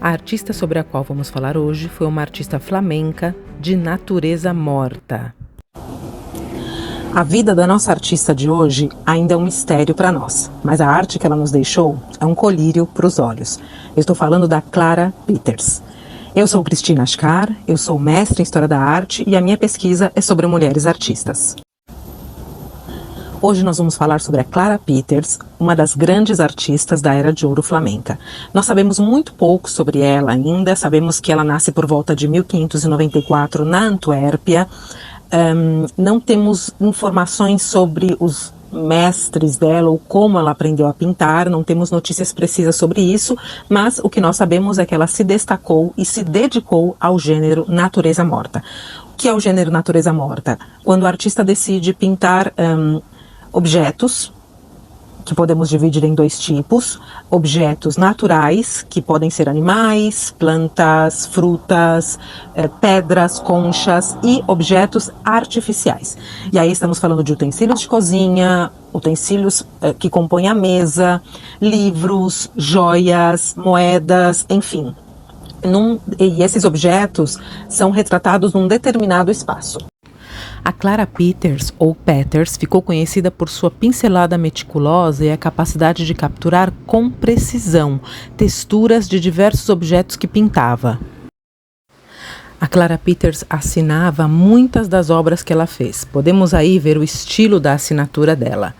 A artista sobre a qual vamos falar hoje foi uma artista flamenca de natureza morta. A vida da nossa artista de hoje ainda é um mistério para nós, mas a arte que ela nos deixou é um colírio para os olhos. Eu estou falando da Clara Peters. Eu sou Cristina Ascar, eu sou mestre em História da Arte e a minha pesquisa é sobre mulheres artistas. Hoje nós vamos falar sobre a Clara Peters, uma das grandes artistas da Era de Ouro flamenca. Nós sabemos muito pouco sobre ela ainda, sabemos que ela nasce por volta de 1594 na Antuérpia. Não temos informações sobre os mestres dela ou como ela aprendeu a pintar, não temos notícias precisas sobre isso, mas o que nós sabemos é que ela se destacou e se dedicou ao gênero natureza morta. O que é o gênero natureza morta? Quando o artista decide pintar objetos, que podemos dividir em dois tipos: objetos naturais, que podem ser animais, plantas, frutas, pedras, conchas, e objetos artificiais. E aí estamos falando de utensílios de cozinha, utensílios que compõem a mesa, livros, joias, moedas, enfim. E esses objetos são retratados num determinado espaço. A Clara Peters, ou Peters, ficou conhecida por sua pincelada meticulosa e a capacidade de capturar com precisão texturas de diversos objetos que pintava. A Clara Peters assinava muitas das obras que ela fez. Podemos aí ver o estilo da assinatura dela.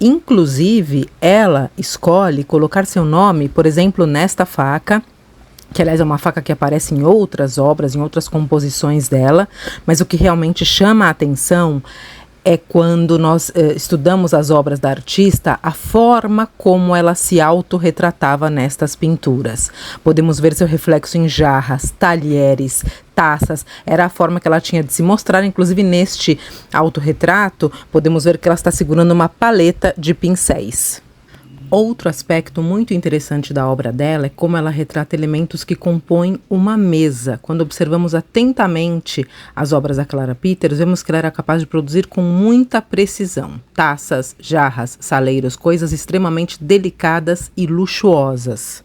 Inclusive, ela escolhe colocar seu nome, por exemplo, nesta faca, que aliás é uma faca que aparece em outras obras, em outras composições dela, mas o que realmente chama a atenção é quando nós estudamos as obras da artista, a forma como ela se autorretratava nestas pinturas. Podemos ver seu reflexo em jarras, talheres, taças. Era a forma que ela tinha de se mostrar. Inclusive neste autorretrato, podemos ver que ela está segurando uma paleta de pincéis. Outro aspecto muito interessante da obra dela é como ela retrata elementos que compõem uma mesa. Quando observamos atentamente as obras da Clara Peters, vemos que ela era capaz de produzir com muita precisão taças, jarras, saleiros, coisas extremamente delicadas e luxuosas.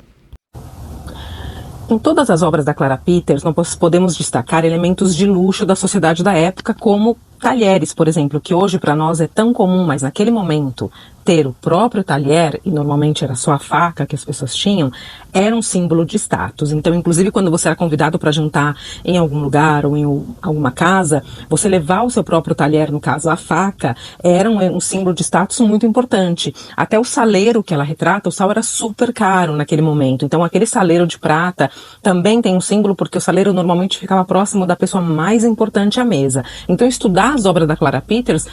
Em todas as obras da Clara Peters, nós podemos destacar elementos de luxo da sociedade da época, como talheres, por exemplo, que hoje para nós é tão comum, mas naquele momento ter o próprio talher, e normalmente era só a faca que as pessoas tinham, era um símbolo de status. Então, inclusive, quando você era convidado para jantar em algum lugar ou em alguma casa, você levar o seu próprio talher, no caso a faca, era um símbolo de status muito importante. Até o saleiro que ela retrata, o sal era super caro naquele momento. Então, aquele saleiro de prata também tem um símbolo, porque o saleiro normalmente ficava próximo da pessoa mais importante à mesa. Então, estudar as obras da Clara Peters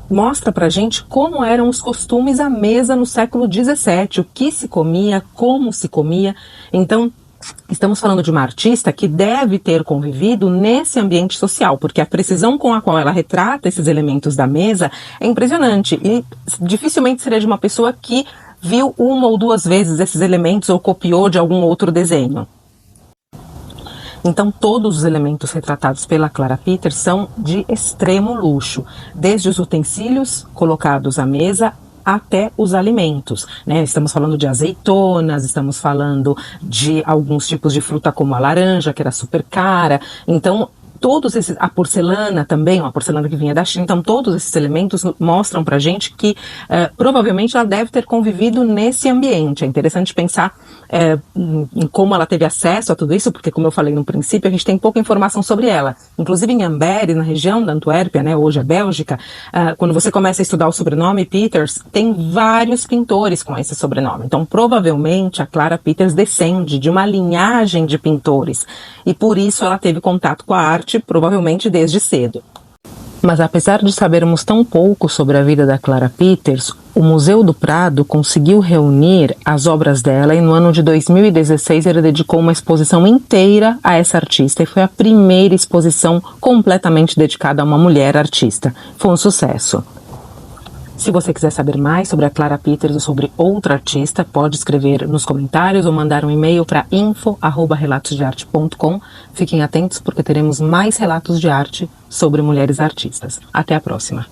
mostra pra gente como eram os costumes à mesa no século XVII, o que se comia, como se comia. Então, estamos falando de uma artista que deve ter convivido nesse ambiente social, porque a precisão com a qual ela retrata esses elementos da mesa é impressionante, e dificilmente seria de uma pessoa que viu uma ou duas vezes esses elementos ou copiou de algum outro desenho. Então, todos os elementos retratados pela Clara Peters são de extremo luxo, desde os utensílios colocados à mesa até os alimentos, né? Estamos falando de azeitonas, estamos falando de alguns tipos de fruta como a laranja, que era super cara. Então, todos esses, a porcelana também, uma porcelana que vinha da China, então todos esses elementos mostram pra gente que provavelmente ela deve ter convivido nesse ambiente. É interessante pensar em como ela teve acesso a tudo isso, porque como eu falei no princípio, a gente tem pouca informação sobre ela. Inclusive em Amberes, na região da Antuérpia, né, hoje a Bélgica, quando você começa a estudar o sobrenome Peters, tem vários pintores com esse sobrenome. Então provavelmente a Clara Peters descende de uma linhagem de pintores, e por isso ela teve contato com a arte provavelmente desde cedo. Mas apesar de sabermos tão pouco sobre a vida da Clara Peters, o Museu do Prado conseguiu reunir as obras dela e no ano de 2016 ele dedicou uma exposição inteira a essa artista, e foi a primeira exposição completamente dedicada a uma mulher artista. Foi um sucesso. Se você quiser saber mais sobre a Clara Peters ou sobre outra artista, pode escrever nos comentários ou mandar um e-mail para info@relatosdearte.com. Fiquem atentos porque teremos mais relatos de arte sobre mulheres artistas. Até a próxima!